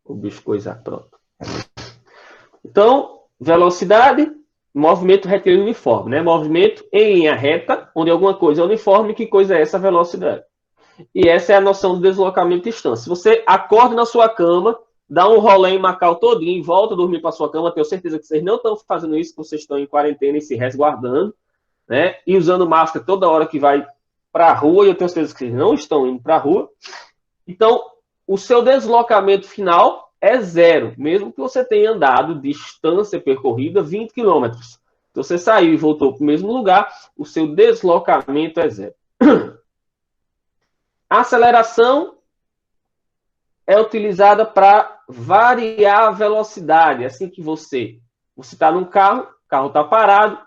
O bicho coisar, pronto. Então, velocidade, movimento retilíneo uniforme, né? Movimento em linha reta, onde alguma coisa é uniforme, que coisa é essa velocidade? E essa é a noção do deslocamento de distância. Se você acorda na sua cama, dá um rolê em Macau todinho, volta a dormir para sua cama, tenho certeza que vocês não estão fazendo isso, porque vocês estão em quarentena e se resguardando, né? E usando máscara toda hora que vai para a rua, e eu tenho certeza que vocês não estão indo para a rua. Então, o seu deslocamento final é zero, mesmo que você tenha andado distância percorrida 20 quilômetros. Se você saiu e voltou para o mesmo lugar, o seu deslocamento é zero. A aceleração é utilizada para variar a velocidade. Assim que você está num carro, o carro está parado.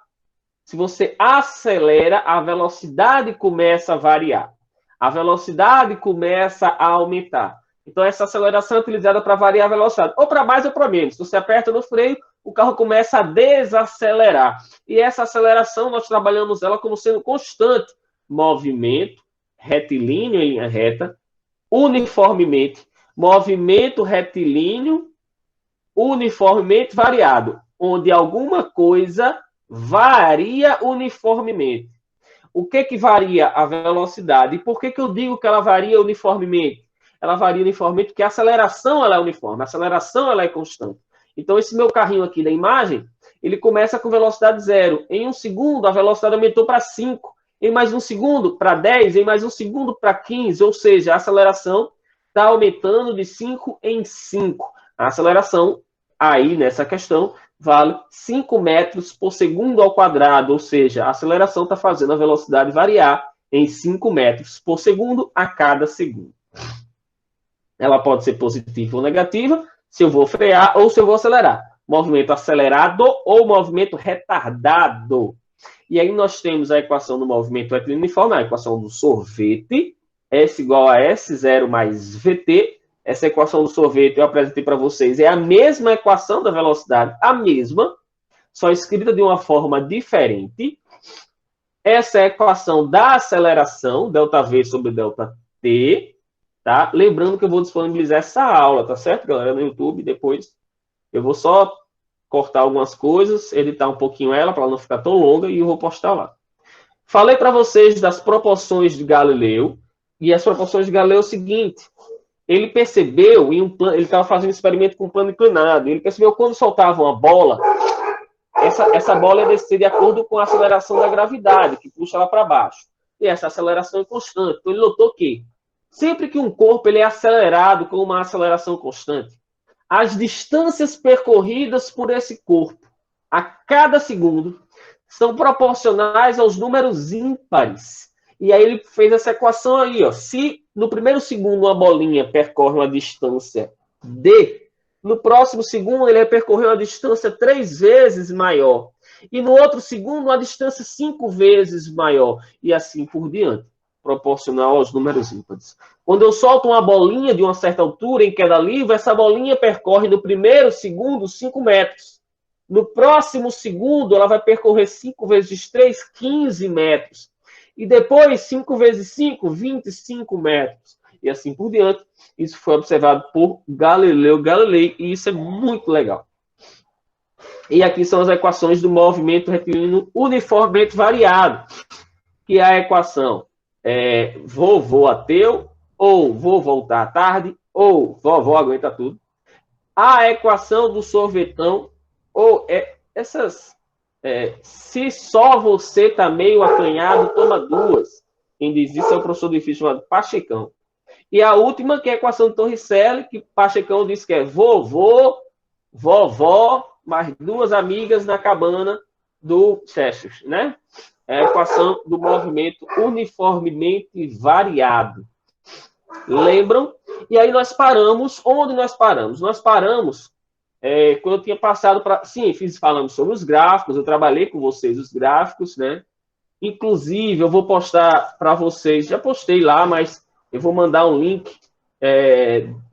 Se você acelera, a velocidade começa a variar. A velocidade começa a aumentar. Então, essa aceleração é utilizada para variar a velocidade, ou para mais ou para menos. Se você aperta no freio, o carro começa a desacelerar. E essa aceleração, nós trabalhamos ela como sendo constante. Movimento retilíneo em linha reta, uniformemente. Movimento retilíneo, uniformemente variado, onde alguma coisa varia uniformemente. O que varia? A velocidade. E por que eu digo que ela varia uniformemente? Ela varia uniformemente porque a aceleração ela é uniforme, a aceleração ela é constante. Então, esse meu carrinho aqui da imagem, ele começa com velocidade zero. Em um segundo, a velocidade aumentou para 5. Em mais um segundo, para 10. Em mais um segundo, para 15. Ou seja, a aceleração está aumentando de 5 em 5. A aceleração, aí nessa questão, vale 5 metros por segundo ao quadrado, ou seja, a aceleração está fazendo a velocidade variar em 5 metros por segundo a cada segundo. Ela pode ser positiva ou negativa, se eu vou frear ou se eu vou acelerar. Movimento acelerado ou movimento retardado. E aí nós temos a equação do movimento retilíneo uniforme, a equação do sorvete, S igual a S0 mais VT. Essa equação do sorvete eu apresentei para vocês. É a mesma equação da velocidade, a mesma, só escrita de uma forma diferente. Essa é a equação da aceleração, ΔV sobre ΔT. Tá? Lembrando que eu vou disponibilizar essa aula, tá certo, galera, no YouTube. Depois eu vou só cortar algumas coisas, editar um pouquinho ela, para ela não ficar tão longa, e eu vou postar lá. Falei para vocês das proporções de Galileu, e as proporções de Galileu é o seguinte: ele percebeu, ele estava fazendo um experimento com um plano inclinado, ele percebeu que quando soltava uma bola, essa bola ia descer de acordo com a aceleração da gravidade, que puxa ela para baixo. E essa aceleração é constante. Então ele notou que sempre que um corpo ele é acelerado com uma aceleração constante, as distâncias percorridas por esse corpo a cada segundo são proporcionais aos números ímpares. E aí ele fez essa equação aí, ó. Se no primeiro segundo uma bolinha percorre uma distância d, no próximo segundo ele vai percorrer uma distância 3 vezes maior. E no outro segundo uma distância 5 vezes maior. E assim por diante, proporcional aos números ímpares. Quando eu solto uma bolinha de uma certa altura em queda livre, essa bolinha percorre no primeiro segundo 5 metros. No próximo segundo, ela vai percorrer 5 vezes 3, 15 metros. E depois, 5 vezes 5, 25 metros. E assim por diante. Isso foi observado por Galileu Galilei. E isso é muito legal. E aqui são as equações do movimento retilíneo uniformemente variado. Que é a equação vovô ateu, ou vou voltar à tarde, ou vovó aguenta tudo. A equação do sorvetão, ou se só você tá meio acanhado, toma duas. Quem diz isso é o professor de física chamado Pachecão. E a última, que é a equação de Torricelli, que Pachecão diz que é vovô, vovó, mais duas amigas na cabana do Cheshire, né? É a equação do movimento uniformemente variado. Lembram? E aí nós paramos. Onde nós paramos? Nós paramos quando eu tinha passado para... Sim, falamos sobre os gráficos, eu trabalhei com vocês os gráficos, né? Inclusive, eu vou postar para vocês, já postei lá, mas eu vou mandar um link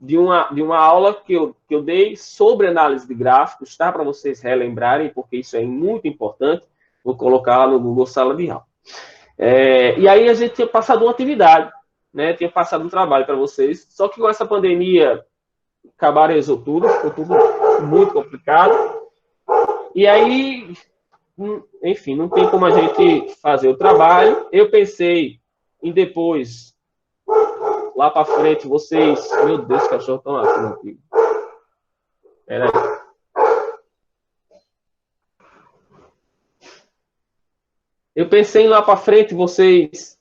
de uma aula que eu dei sobre análise de gráficos, tá? Para vocês relembrarem, porque isso é muito importante. Vou colocar lá no Google Sala de Aula. E aí a gente tinha passado uma atividade, né? Tinha passado um trabalho para vocês. Só que com essa pandemia cabarezou tudo, ficou tudo muito complicado. E aí, enfim, não tem como a gente fazer o trabalho. Eu pensei em depois, lá para frente, vocês... Meu Deus, os cachorros estão latindo aqui. Peraí. Eu pensei em lá para frente, vocês...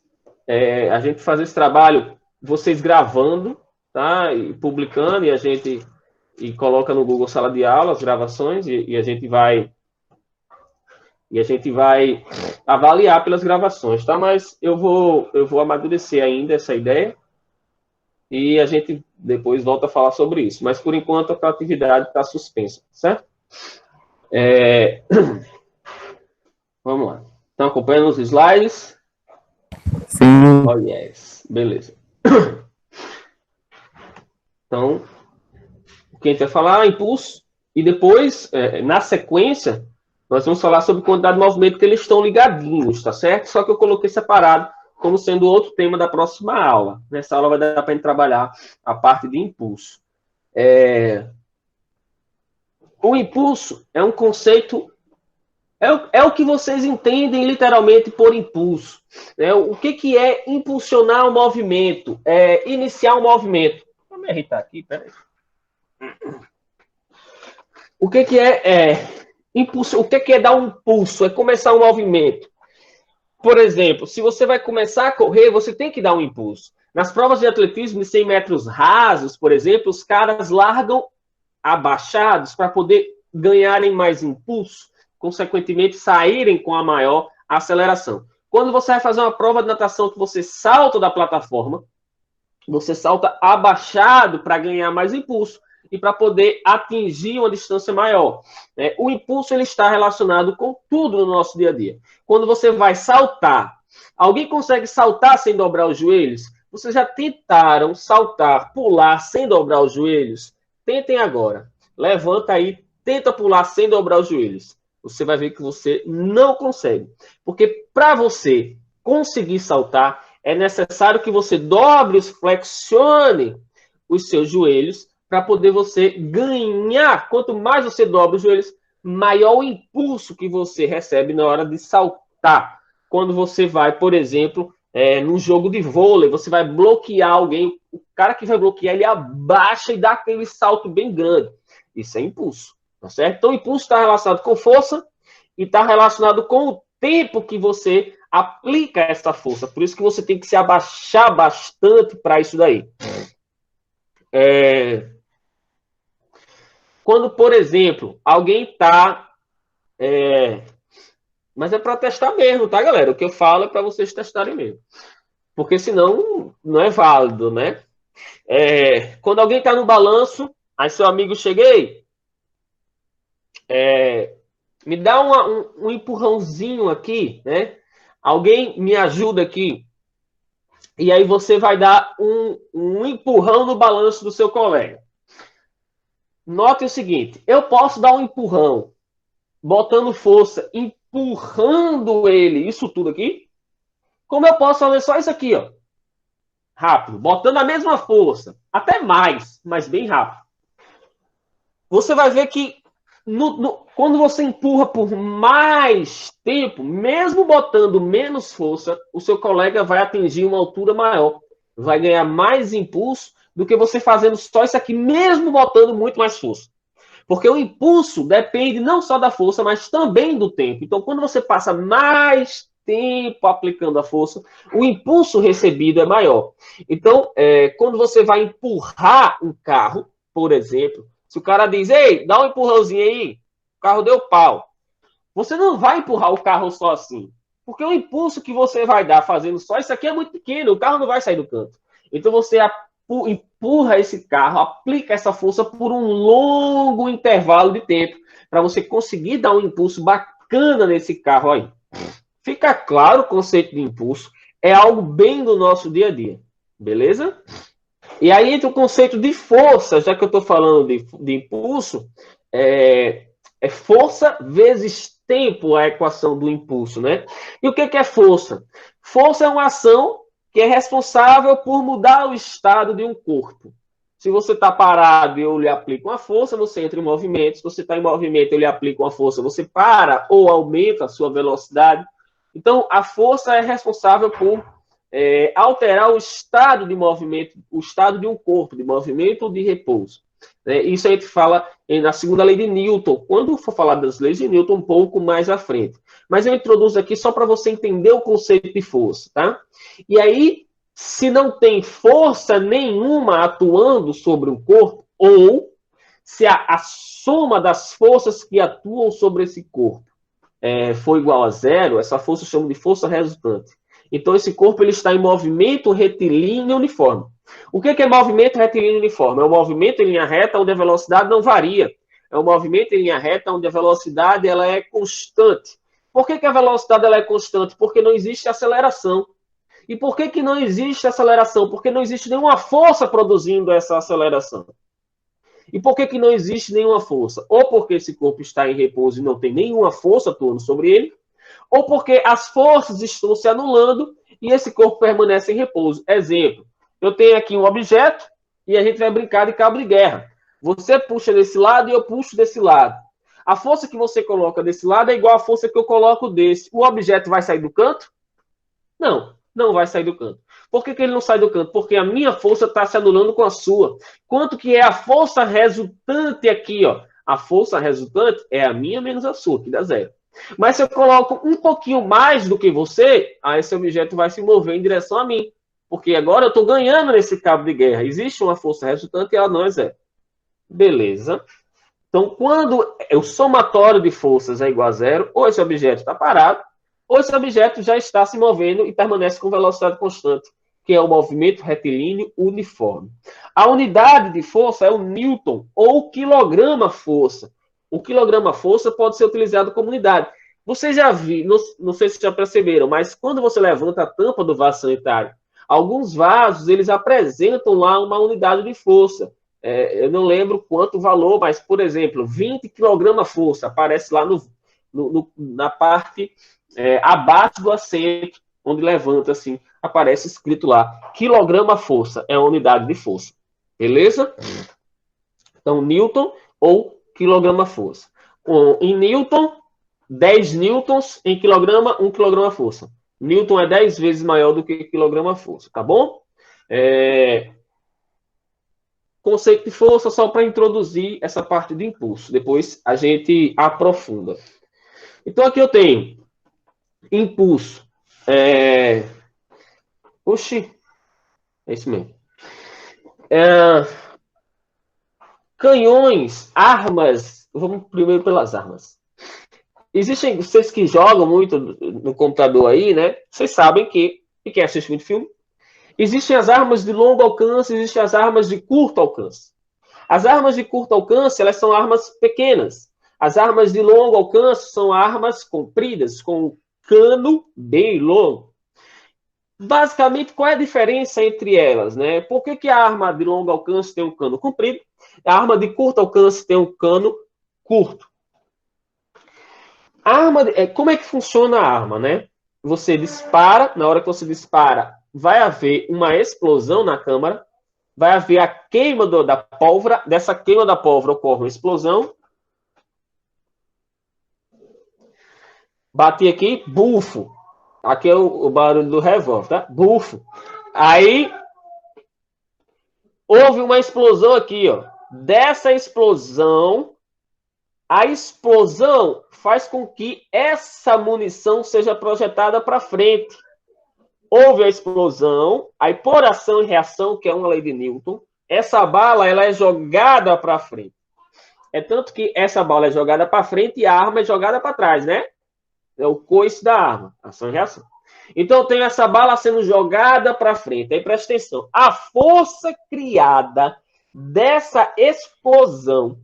a gente fazer esse trabalho, vocês gravando, tá? E publicando, e a gente coloca no Google Sala de Aula as gravações, e a gente vai avaliar pelas gravações, tá? Mas eu vou amadurecer ainda essa ideia e a gente depois volta a falar sobre isso. Mas por enquanto a atividade está suspensa, certo? Vamos lá. Estão acompanhando os slides? Sim. Oh, yes. Beleza. Então, o que a gente vai falar? Impulso. E depois, na sequência, nós vamos falar sobre quantidade de movimento, que eles estão ligadinhos, tá certo? Só que eu coloquei separado como sendo outro tema da próxima aula. Nessa aula vai dar para a gente trabalhar a parte de impulso. O impulso é um conceito... É o que vocês entendem literalmente por impulso. O que é impulsionar um movimento? Iniciar um movimento. Vou me irritar aqui, peraí. O que é impulso? O que é dar um impulso? É começar um movimento. Por exemplo, se você vai começar a correr, você tem que dar um impulso. Nas provas de atletismo de 100 metros rasos, por exemplo, os caras largam abaixados para poder ganharem mais impulso, consequentemente saírem com a maior aceleração. Quando você vai fazer uma prova de natação que você salta da plataforma, você salta abaixado para ganhar mais impulso e para poder atingir uma distância maior. O impulso ele está relacionado com tudo no nosso dia a dia. Quando você vai saltar, alguém consegue saltar sem dobrar os joelhos? Vocês já tentaram saltar, pular sem dobrar os joelhos? Tentem agora. Levanta aí, tenta pular sem dobrar os joelhos. Você vai ver que você não consegue. Porque para você conseguir saltar, é necessário que você dobre, flexione os seus joelhos para poder você ganhar. Quanto mais você dobra os joelhos, maior o impulso que você recebe na hora de saltar. Quando você vai, por exemplo, num jogo de vôlei, você vai bloquear alguém, o cara que vai bloquear, ele abaixa e dá aquele salto bem grande. Isso é impulso, tá certo? Então, o impulso está relacionado com força e está relacionado com o tempo que você aplica essa força. Por isso que você tem que se abaixar bastante para isso daí. Quando, por exemplo, alguém está... Mas é para testar mesmo, tá, galera? O que eu falo é para vocês testarem mesmo. Porque senão não é válido, né? Quando alguém está no balanço, aí seu amigo cheguei, me dá um empurrãozinho aqui, né? Alguém me ajuda aqui. E aí você vai dar um empurrão no balanço do seu colega. Note o seguinte, eu posso dar um empurrão, botando força, empurrando ele, isso tudo aqui, como eu posso fazer só isso aqui, ó, rápido, botando a mesma força, até mais, mas bem rápido. Você vai ver que quando você empurra por mais tempo, mesmo botando menos força, o seu colega vai atingir uma altura maior, vai ganhar mais impulso do que você fazendo só isso aqui, mesmo botando muito mais força. Porque o impulso depende não só da força, mas também do tempo. Então, quando você passa mais tempo aplicando a força, o impulso recebido é maior. Então, quando você vai empurrar um carro, por exemplo, se o cara diz, ei, dá um empurrãozinho aí, o carro deu pau. Você não vai empurrar o carro só assim. Porque o impulso que você vai dar fazendo só isso aqui é muito pequeno, o carro não vai sair do canto. Então você empurra esse carro, aplica essa força por um longo intervalo de tempo, para você conseguir dar um impulso bacana nesse carro aí. Fica claro o conceito de impulso, é algo bem do nosso dia a dia, beleza? E aí entra o conceito de força, já que eu estou falando de impulso, é força vezes tempo a equação do impulso, né? E o que é força? Força é uma ação que é responsável por mudar o estado de um corpo. Se você está parado e eu lhe aplico uma força, você entra em movimento. Se você está em movimento, eu lhe aplico uma força, você para ou aumenta a sua velocidade. Então, a força é responsável por alterar o estado de movimento, o estado de um corpo, de movimento ou de repouso. Isso a gente fala na segunda lei de Newton, quando for falar das leis de Newton um pouco mais à frente. Mas eu introduzo aqui só para você entender o conceito de força, tá? E aí, se não tem força nenhuma atuando sobre o corpo, ou se a soma das forças que atuam sobre esse corpo for igual a zero, essa força chama de força resultante. Então, esse corpo ele está em movimento retilíneo uniforme. O que é movimento retilíneo uniforme? É um movimento em linha reta onde a velocidade não varia. É um movimento em linha reta onde a velocidade ela é constante. Por que a velocidade ela é constante? Porque não existe aceleração. E por que não existe aceleração? Porque não existe nenhuma força produzindo essa aceleração. E por que não existe nenhuma força? Ou porque esse corpo está em repouso e não tem nenhuma força atuando sobre ele, ou porque as forças estão se anulando e esse corpo permanece em repouso. Exemplo, eu tenho aqui um objeto e a gente vai brincar de cabo de guerra. Você puxa desse lado e eu puxo desse lado. A força que você coloca desse lado é igual à força que eu coloco desse. O objeto vai sair do canto? Não, não vai sair do canto. Por que ele não sai do canto? Porque a minha força está se anulando com a sua. Quanto que é a força resultante aqui, ó? A força resultante é a minha menos a sua, que dá zero. Mas se eu coloco um pouquinho mais do que você, aí esse objeto vai se mover em direção a mim. Porque agora eu estou ganhando nesse cabo de guerra. Existe uma força resultante e ela não é zero. Beleza. Então, quando o somatório de forças é igual a zero, ou esse objeto está parado, ou esse objeto já está se movendo e permanece com velocidade constante, que é o movimento retilíneo uniforme. A unidade de força é o Newton, ou quilograma-força. O quilograma-força pode ser utilizado como unidade. Vocês já viram, não sei se já perceberam, mas quando você levanta a tampa do vaso sanitário, alguns vasos, eles apresentam lá uma unidade de força. Eu não lembro quanto valor, mas, por exemplo, 20 kg-força aparece lá na parte abaixo do assento, onde levanta assim, aparece escrito lá, quilograma-força, é a unidade de força. Beleza? Então, Newton ou quilograma-força. Em Newton, 10 newtons, em quilograma, 1 quilograma-força. Newton é 10 vezes maior do que quilograma-força, tá bom? Conceito de força só para introduzir essa parte de impulso. Depois a gente aprofunda. Então, aqui eu tenho impulso. Oxi, é isso mesmo. Canhões, armas. Vamos primeiro pelas armas. Existem, vocês que jogam muito no computador aí, né? Vocês sabem que, e quem assiste muito filme, existem as armas de longo alcance, existem as armas de curto alcance. As armas de curto alcance, elas são armas pequenas. As armas de longo alcance são armas compridas, com cano bem longo. Basicamente, qual é a diferença entre elas, né? Por que a arma de longo alcance tem um cano comprido? A arma de curto alcance tem um cano curto. Como é que funciona a arma, né? Você dispara, na hora que você dispara, vai haver uma explosão na câmara, vai haver a queima da pólvora, dessa queima da pólvora ocorre uma explosão. Bati aqui, bufo. Aqui é o barulho do revólver, tá? Bufo. Aí, houve uma explosão aqui, ó. Dessa explosão, a explosão faz com que essa munição seja projetada para frente. Houve a explosão, aí por ação e reação, que é uma lei de Newton, essa bala ela é jogada para frente. É tanto que essa bala é jogada para frente e a arma é jogada para trás, né? É o coice da arma, ação e reação. Então, eu tenho essa bala sendo jogada para frente. Aí, presta atenção. A força criada dessa explosão,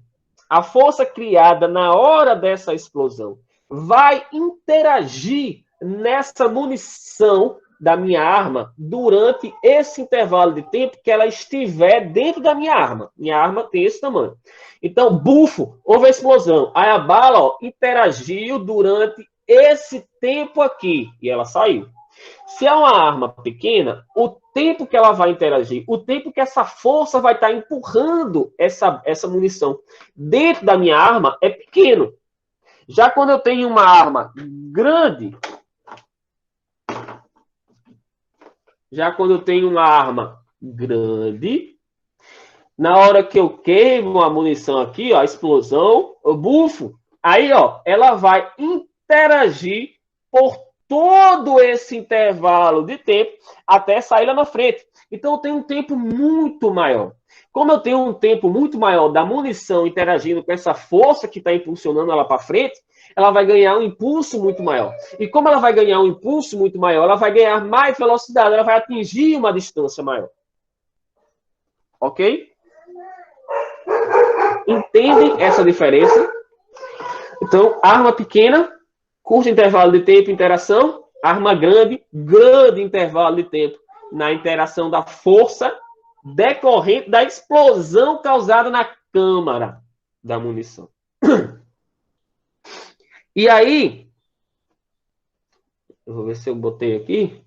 a força criada na hora dessa explosão, vai interagir nessa munição da minha arma durante esse intervalo de tempo que ela estiver dentro da minha arma. Minha arma tem esse tamanho. Então, bufo, houve a explosão. Aí a bala interagiu durante esse tempo aqui e ela saiu. Se é uma arma pequena, o tempo que ela vai interagir, o tempo que essa força vai estar empurrando essa munição dentro da minha arma é pequeno. Já quando eu tenho uma arma grande, na hora que eu queimo a munição aqui, ó, a explosão, eu bufo, aí, ó, ela vai interagir por todo esse intervalo de tempo até sair lá na frente. Então, eu tenho um tempo muito maior. Como eu tenho um tempo muito maior da munição interagindo com essa força que está impulsionando ela para frente, ela vai ganhar um impulso muito maior. E como ela vai ganhar um impulso muito maior, ela vai ganhar mais velocidade, ela vai atingir uma distância maior. Ok? Entendem essa diferença? Então, arma pequena, curto intervalo de tempo, interação. Arma grande, grande intervalo de tempo na interação da força decorrente da explosão causada na câmara da munição. E aí, eu vou ver se eu botei aqui.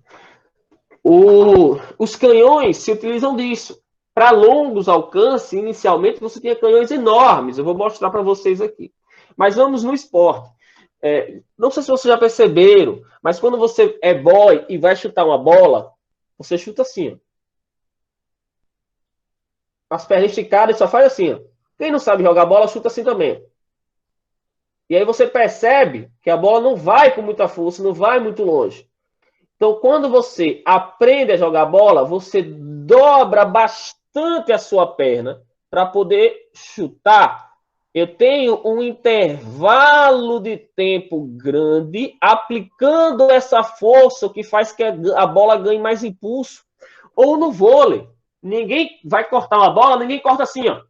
Os canhões se utilizam disso. Para longos alcances, inicialmente você tinha canhões enormes. Eu vou mostrar para vocês aqui. Mas vamos no esporte. Não sei se vocês já perceberam, mas quando você é boy e vai chutar uma bola, você chuta assim, ó. As pernas esticadas e só faz assim, ó. Quem não sabe jogar bola, chuta assim também. E aí você percebe que a bola não vai com muita força, não vai muito longe. Então, quando você aprende a jogar bola, você dobra bastante a sua perna para poder chutar. Eu tenho um intervalo de tempo grande aplicando essa força, o que faz que a bola ganhe mais impulso. Ou no vôlei. Ninguém vai cortar uma bola, ninguém corta assim, ó.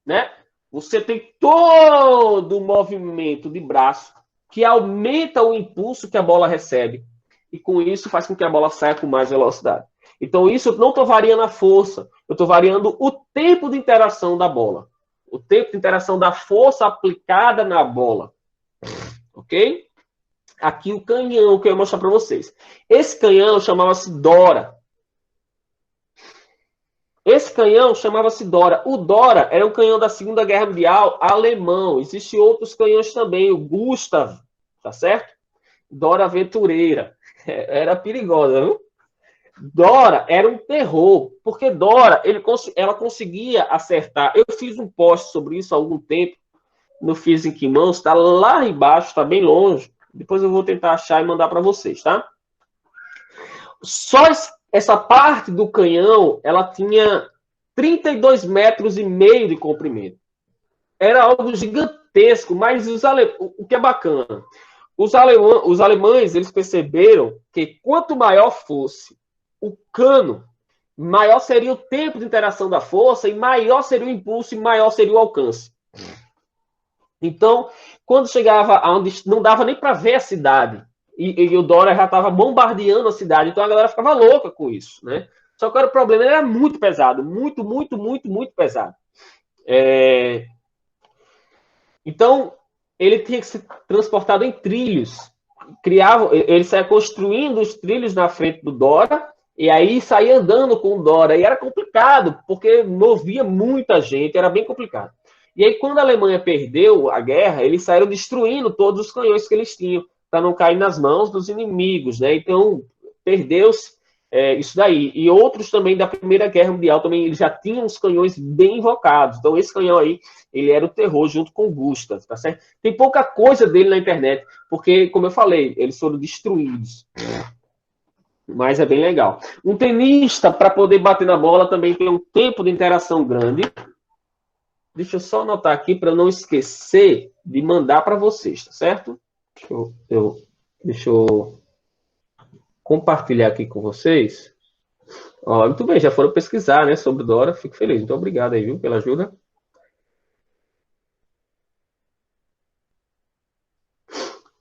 Né? Você tem todo o movimento de braço que aumenta o impulso que a bola recebe. E com isso faz com que a bola saia com mais velocidade. Então, isso eu não estou variando a força, eu estou variando o tempo de interação da bola. O tempo de interação da força aplicada na bola. Ok? Aqui o canhão que eu ia mostrar para vocês. Esse canhão chamava-se Dora. Esse canhão chamava-se Dora. O Dora era um canhão da Segunda Guerra Mundial alemão. Existem outros canhões também, o Gustav, tá certo? Dora Aventureira. Era perigosa, viu? Dora era um terror, porque Dora, ela conseguia acertar. Eu fiz um post sobre isso há algum tempo no Physics em Mãos, está lá embaixo, está bem longe. Depois eu vou tentar achar e mandar para vocês, tá? Só essa parte do canhão, ela tinha 32 metros e meio de comprimento. Era algo gigantesco, mas o que é bacana, os alemães, eles perceberam que quanto maior fosse o cano, maior seria o tempo de interação da força e maior seria o impulso e maior seria o alcance. Então, quando chegava aonde não dava nem para ver a cidade, e o Dora já estava bombardeando a cidade, então a galera ficava louca com isso, né? Só que o problema, ele era muito pesado, muito, muito, muito, muito pesado. Então, ele tinha que ser transportado em trilhos. Ele saía construindo os trilhos na frente do Dora, e aí saía andando com o Dora. E era complicado, porque movia muita gente, era bem complicado. E aí, quando a Alemanha perdeu a guerra, eles saíram destruindo todos os canhões que eles tinham, para não cair nas mãos dos inimigos, né? Então, perdeu-se isso daí. E outros também da Primeira Guerra Mundial, também eles já tinham os canhões bem invocados. Então, esse canhão aí, ele era o terror junto com o Gustav, tá certo? Tem pouca coisa dele na internet, porque, como eu falei, eles foram destruídos. Mas é bem legal. Um tenista, para poder bater na bola, também tem um tempo de interação grande. Deixa eu só anotar aqui para eu não esquecer de mandar para vocês, tá certo? Deixa eu compartilhar aqui com vocês. Ó, muito bem, já foram pesquisar, né, sobre Dora. Fico feliz. Muito obrigado aí, viu, pela ajuda.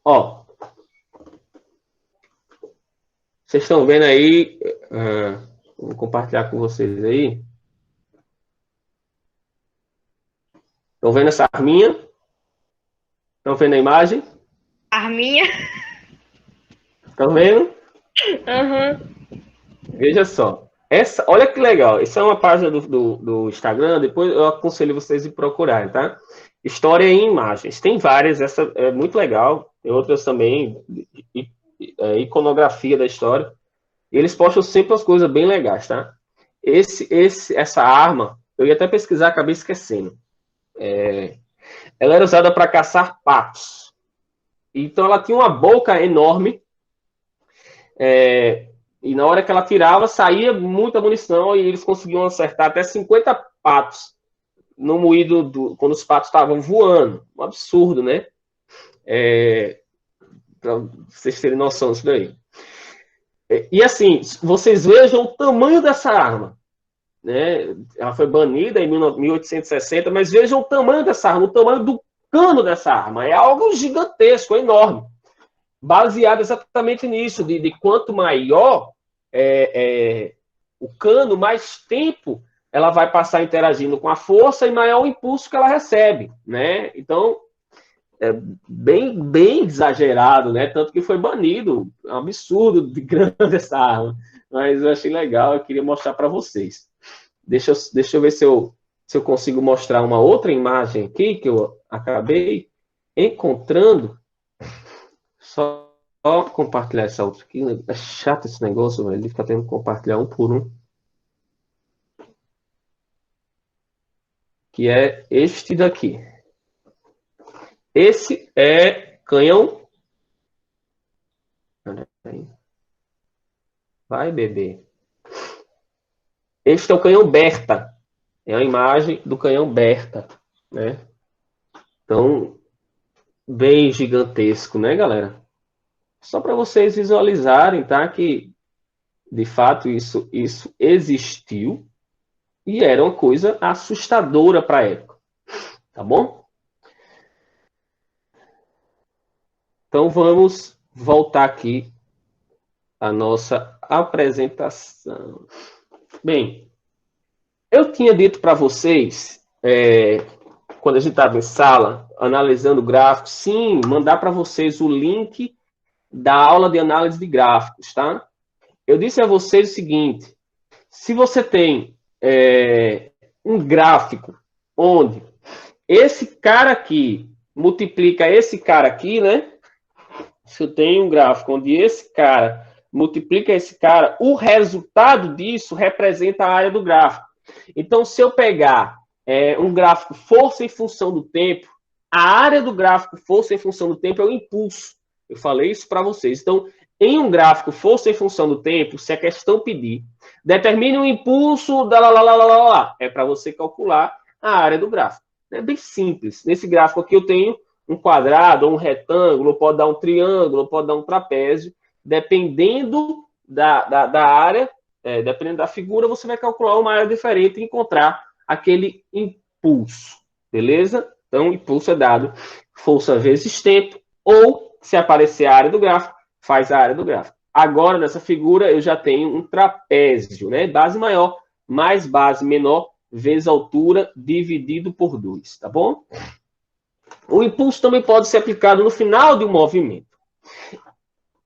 Ó, vocês estão vendo aí? Vou compartilhar com vocês aí. Estão vendo essa arminha? Estão vendo a imagem? Arminha? Tá vendo? Uhum. Veja só. Olha que legal. Essa é uma página do Instagram. Depois eu aconselho vocês a procurarem, tá? História em imagens. Tem várias. Essa é muito legal. Tem outras também. Iconografia da história. E eles postam sempre as coisas bem legais, tá? Essa arma, eu ia até pesquisar, acabei esquecendo. Ela era usada para caçar patos. Então ela tinha uma boca enorme. E na hora que ela tirava, saía muita munição e eles conseguiam acertar até 50 patos no moído quando os patos estavam voando. Um absurdo, né? Para vocês terem noção disso daí. E assim, vocês vejam o tamanho dessa arma. Né? Ela foi banida em 1860, mas vejam o tamanho dessa arma, o tamanho do cano dessa arma. É algo gigantesco, enorme. Baseado exatamente nisso, de quanto maior o cano, mais tempo ela vai passar interagindo com a força e maior o impulso que ela recebe, né? Então, é bem exagerado, né? Tanto que foi banido, é um absurdo de grande essa arma. Mas eu achei legal, eu queria mostrar para vocês. Deixa eu ver se eu consigo mostrar uma outra imagem aqui que eu acabei encontrando. Só compartilhar essa outra aqui. É chato esse negócio, velho. Ele fica tendo que compartilhar um por um. Que é este daqui. Esse é canhão. Vai, bebê. Este é o canhão Berta. É a imagem do canhão Berta, né? Então, bem gigantesco, né, galera? Só para vocês visualizarem, tá? Que, de fato, isso existiu e era uma coisa assustadora para a época. Tá bom? Então, vamos voltar aqui à nossa apresentação. Bem, eu tinha dito para vocês, quando a gente estava em sala, analisando gráficos, sim, mandar para vocês o link da aula de análise de gráficos, tá? Eu disse a vocês o seguinte, se você tem um gráfico onde esse cara aqui multiplica esse cara aqui, né? Se eu tenho um gráfico onde esse cara multiplica esse cara, o resultado disso representa a área do gráfico. Então, se eu pegar um gráfico força em função do tempo, a área do gráfico força em função do tempo é o impulso. Eu falei isso para vocês. Então, em um gráfico força em função do tempo, se a questão pedir, determine o impulso da é para você calcular a área do gráfico. É bem simples. Nesse gráfico aqui eu tenho um quadrado, ou um retângulo, pode dar um triângulo, pode dar um trapézio. Dependendo da área, dependendo da figura, você vai calcular uma área diferente e encontrar aquele impulso. Beleza? Então, impulso é dado força vezes tempo, ou, se aparecer a área do gráfico, faz a área do gráfico. Agora, nessa figura, eu já tenho um trapézio, né? Base maior mais base menor vezes altura dividido por 2, tá bom? O impulso também pode ser aplicado no final de um movimento.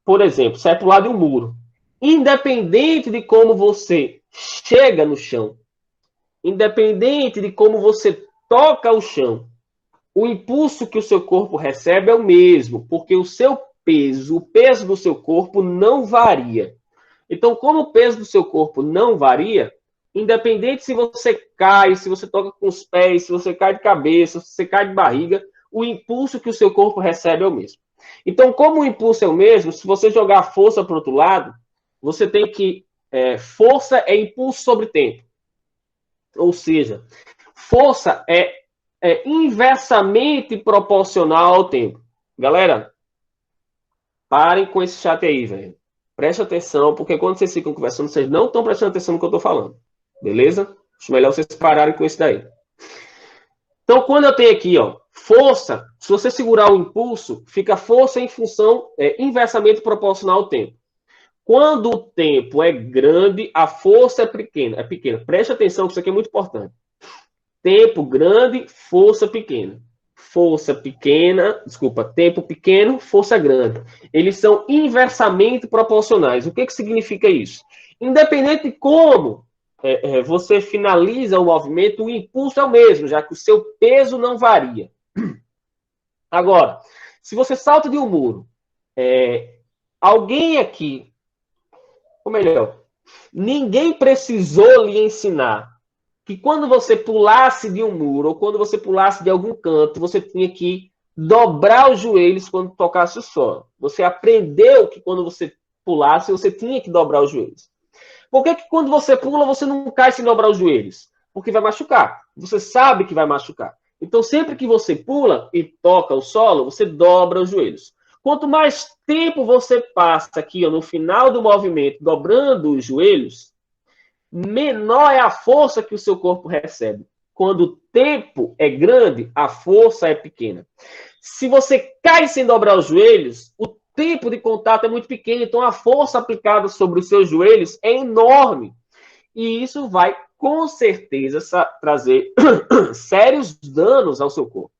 Por exemplo, sai para o lado de um muro. Independente de como você chega no chão, independente de como você toca o chão, o impulso que o seu corpo recebe é o mesmo, porque o seu peso, o peso do seu corpo não varia. Então, como o peso do seu corpo não varia, independente se você cai, se você toca com os pés, se você cai de cabeça, se você cai de barriga, o impulso que o seu corpo recebe é o mesmo. Então, como o impulso é o mesmo, se você jogar força para o outro lado, você tem que... força é impulso sobre tempo. Ou seja, força é inversamente proporcional ao tempo. Galera, parem com esse chat aí, velho. Preste atenção, porque quando vocês ficam conversando, vocês não estão prestando atenção no que eu estou falando. Beleza? Acho melhor vocês pararem com isso daí. Então, quando eu tenho aqui, ó, força, se você segurar o impulso, fica força em função inversamente proporcional ao tempo. Quando o tempo é grande, a força é pequena. Preste atenção, que isso aqui é muito importante. Tempo grande, força pequena. força pequena, desculpa, tempo pequeno, força grande. Eles são inversamente proporcionais. O que significa isso? Independente de como você finaliza o movimento, o impulso é o mesmo, já que o seu peso não varia. Agora, se você salta de um muro, alguém aqui, ou melhor, ninguém precisou lhe ensinar que quando você pulasse de um muro ou quando você pulasse de algum canto, você tinha que dobrar os joelhos quando tocasse o solo. Você aprendeu que quando você pulasse, você tinha que dobrar os joelhos. Por que quando você pula, você não cai sem dobrar os joelhos? Porque vai machucar. Você sabe que vai machucar. Então, sempre que você pula e toca o solo, você dobra os joelhos. Quanto mais tempo você passa aqui ó, no final do movimento, dobrando os joelhos, menor é a força que o seu corpo recebe. Quando o tempo é grande, a força é pequena. Se você cai sem dobrar os joelhos, o tempo de contato é muito pequeno, então a força aplicada sobre os seus joelhos é enorme. E isso vai, com certeza, trazer sérios danos ao seu corpo.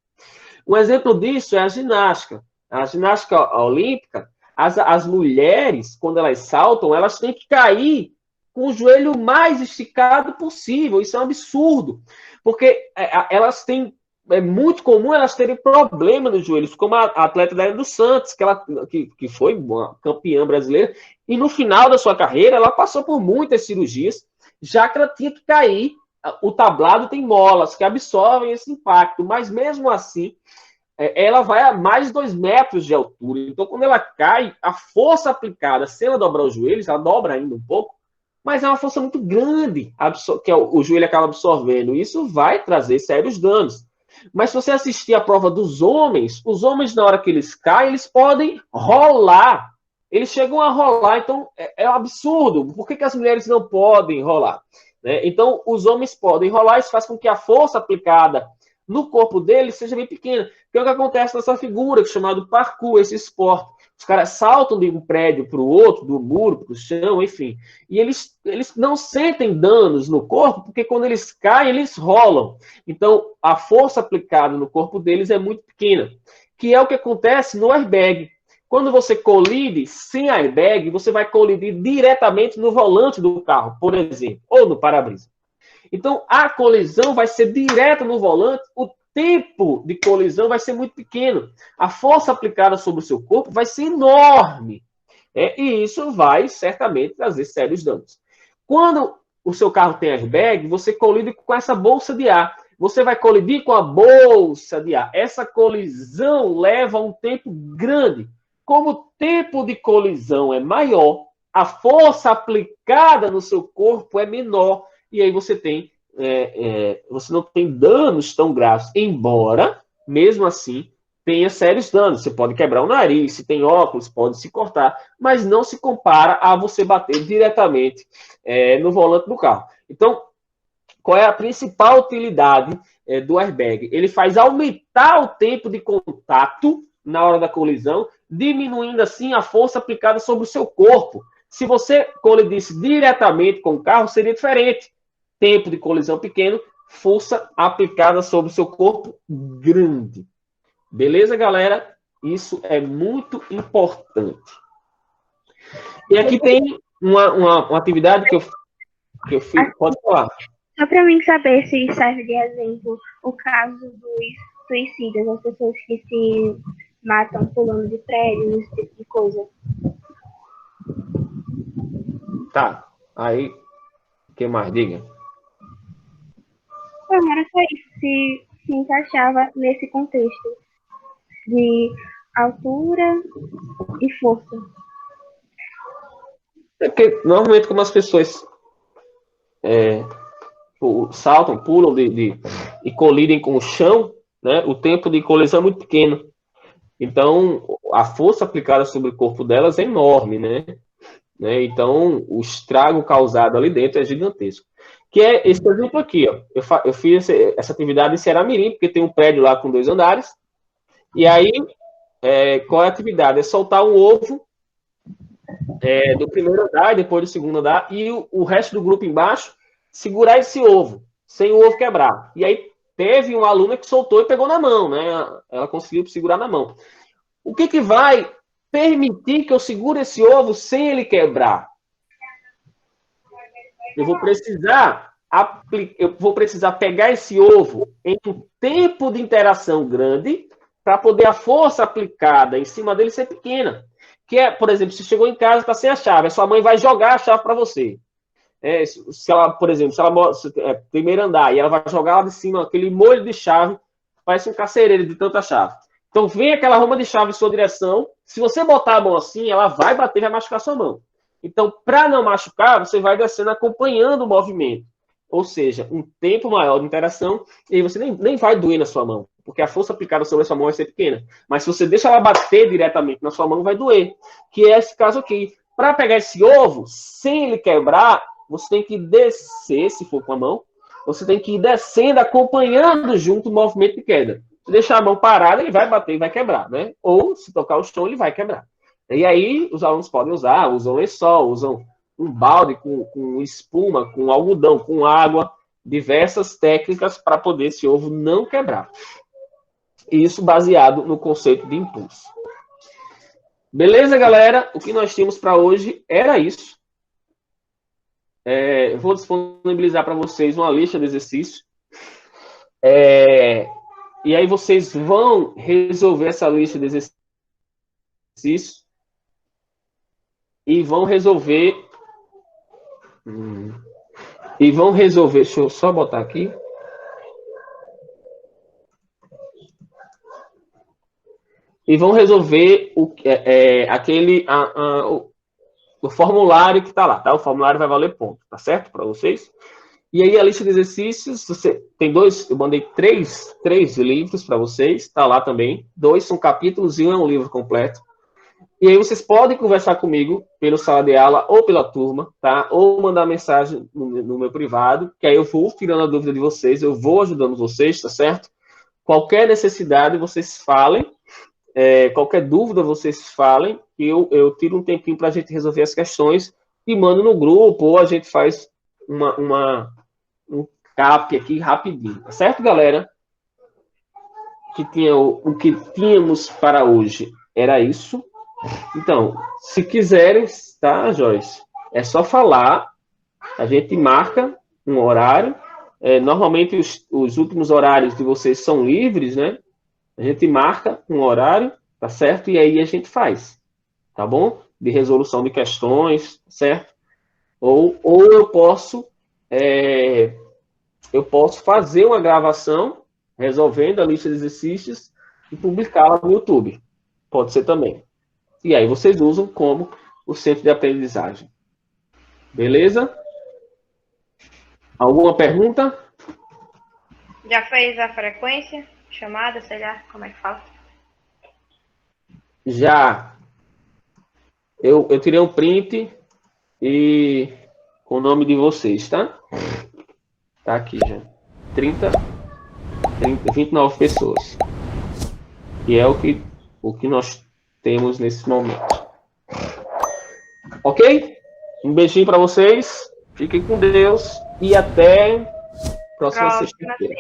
Um exemplo disso é a ginástica. A ginástica olímpica, as mulheres, quando elas saltam, elas têm que cair com o joelho mais esticado possível. Isso é um absurdo, porque elas têm é muito comum elas terem problema nos joelhos, como a atleta Daiane dos Santos, que foi uma campeã brasileira, e no final da sua carreira ela passou por muitas cirurgias, já que ela tinha que cair. O tablado tem molas que absorvem esse impacto, mas mesmo assim ela vai a mais de 2 metros de altura. Então, quando ela cai, a força aplicada, se ela dobrar os joelhos, ela dobra ainda um pouco, mas é uma força muito grande que o joelho acaba absorvendo. Isso vai trazer sérios danos. Mas se você assistir a prova dos homens, os homens, na hora que eles caem, eles podem rolar. Eles chegam a rolar, então é um absurdo. Por que as mulheres não podem rolar? Né? Então, os homens podem rolar, isso faz com que a força aplicada no corpo deles seja bem pequena. Que é o que acontece nessa figura, chamado parkour, esse esporte. Os caras saltam de um prédio para o outro, do muro para o chão, enfim. E eles não sentem danos no corpo, porque quando eles caem, eles rolam. Então, a força aplicada no corpo deles é muito pequena. Que é o que acontece no airbag. Quando você colide sem airbag, você vai colidir diretamente no volante do carro, por exemplo, ou no para-brisa. Então, a colisão vai ser direta no volante, o tempo de colisão vai ser muito pequeno. A força aplicada sobre o seu corpo vai ser enorme. E isso vai certamente trazer sérios danos. Quando o seu carro tem airbag, você colide com essa bolsa de ar. Você vai colidir com a bolsa de ar. Essa colisão leva um tempo grande. Como o tempo de colisão é maior, a força aplicada no seu corpo é menor. E aí você você não tem danos tão graves, embora, mesmo assim, tenha sérios danos. Você pode quebrar o nariz, se tem óculos, pode se cortar, mas não se compara a você bater diretamente no volante do carro. Então, qual é a principal utilidade do airbag? Ele faz aumentar o tempo de contato na hora da colisão, diminuindo assim a força aplicada sobre o seu corpo. Se você colidisse diretamente com o carro, seria diferente. Tempo de colisão pequeno, força aplicada sobre o seu corpo grande. Beleza, galera? Isso é muito importante. E aqui tem uma atividade que eu fiz. Pode falar. Só para mim saber se serve de exemplo o caso dos suicidas, as pessoas que se matam pulando de prédios, esse tipo de coisa. Tá. Aí, o que mais? Diga. Não, era só isso, se encaixava nesse contexto de altura e força. É porque, normalmente, como as pessoas saltam, pulam e colidem com o chão, né, o tempo de colisão é muito pequeno. Então, a força aplicada sobre o corpo delas é enorme, né? Então, o estrago causado ali dentro é gigantesco. Que é esse exemplo aqui, ó. Eu fiz essa atividade em Ceará-Mirim, porque tem um prédio lá com 2 andares. E aí, qual é a atividade? É soltar um ovo do primeiro andar, depois do segundo andar, e o resto do grupo embaixo segurar esse ovo, sem o ovo quebrar. E aí, teve uma aluna que soltou e pegou na mão, né? Ela conseguiu segurar na mão. O que, que vai permitir que eu segure esse ovo sem ele quebrar? Eu vou precisar pegar esse ovo em um tempo de interação grande para poder a força aplicada em cima dele ser pequena. Que é, por exemplo, se chegou em casa, está sem a chave, a sua mãe vai jogar a chave para você. Se ela, por exemplo, se ela primeiro andar e ela vai jogar lá de cima aquele molho de chave, parece um carcereiro de tanta chave. Então vem aquela roma de chave em sua direção. Se você botar a mão assim, ela vai bater, vai machucar a sua mão. Então, para não machucar, você vai descendo acompanhando o movimento. Ou seja, um tempo maior de interação, e você nem vai doer na sua mão, porque a força aplicada sobre a sua mão vai ser pequena. Mas se você deixa ela bater diretamente na sua mão, vai doer. Que é esse caso aqui. Para pegar esse ovo, sem ele quebrar, você tem que descer, se for com a mão, você tem que ir descendo, acompanhando junto o movimento de queda. Se deixar a mão parada, ele vai bater e vai quebrar, né? Ou, se tocar o chão, ele vai quebrar. E aí, os alunos podem usam lençol, usam um balde com espuma, com algodão, com água, diversas técnicas para poder esse ovo não quebrar. Isso baseado no conceito de impulso. Beleza, galera? O que nós tínhamos para hoje era isso. Eu vou disponibilizar para vocês uma lista de exercícios. E aí vocês vão resolver essa lista de exercícios e vão resolver. Deixa eu só botar aqui. E vão resolver o formulário que está lá, tá? O formulário vai valer ponto, tá certo? Para vocês. E aí a lista de exercícios, tem eu mandei três livros para vocês, tá lá também. 2 são capítulos e 1 é um livro completo. E aí vocês podem conversar comigo pelo sala de aula ou pela turma, tá? Ou mandar mensagem no meu privado, que aí eu vou tirando a dúvida de vocês, eu vou ajudando vocês, tá certo? Qualquer necessidade, vocês falem. Qualquer dúvida, vocês falem. Que eu tiro um tempinho para a gente resolver as questões e mando no grupo, ou a gente faz um cap aqui rapidinho, tá certo, galera? O que tínhamos para hoje era isso. Então, se quiserem, tá, Joyce? É só falar, a gente marca um horário. Normalmente os últimos horários de vocês são livres, né? A gente marca um horário, tá certo? E aí a gente faz, tá bom? De resolução de questões, certo? Ou eu posso fazer uma gravação resolvendo a lista de exercícios e publicá-la no YouTube. Pode ser também. E aí vocês usam como o centro de aprendizagem. Beleza? Alguma pergunta? Já fez a frequência? Chamada, sei lá, como é que fala? Já. Eu tirei um print e com o nome de vocês, tá? Tá aqui já. 29 pessoas. E é o que nós temos nesse momento. Ok? Um beijinho para vocês. Fiquem com Deus e até próxima sexta-feira.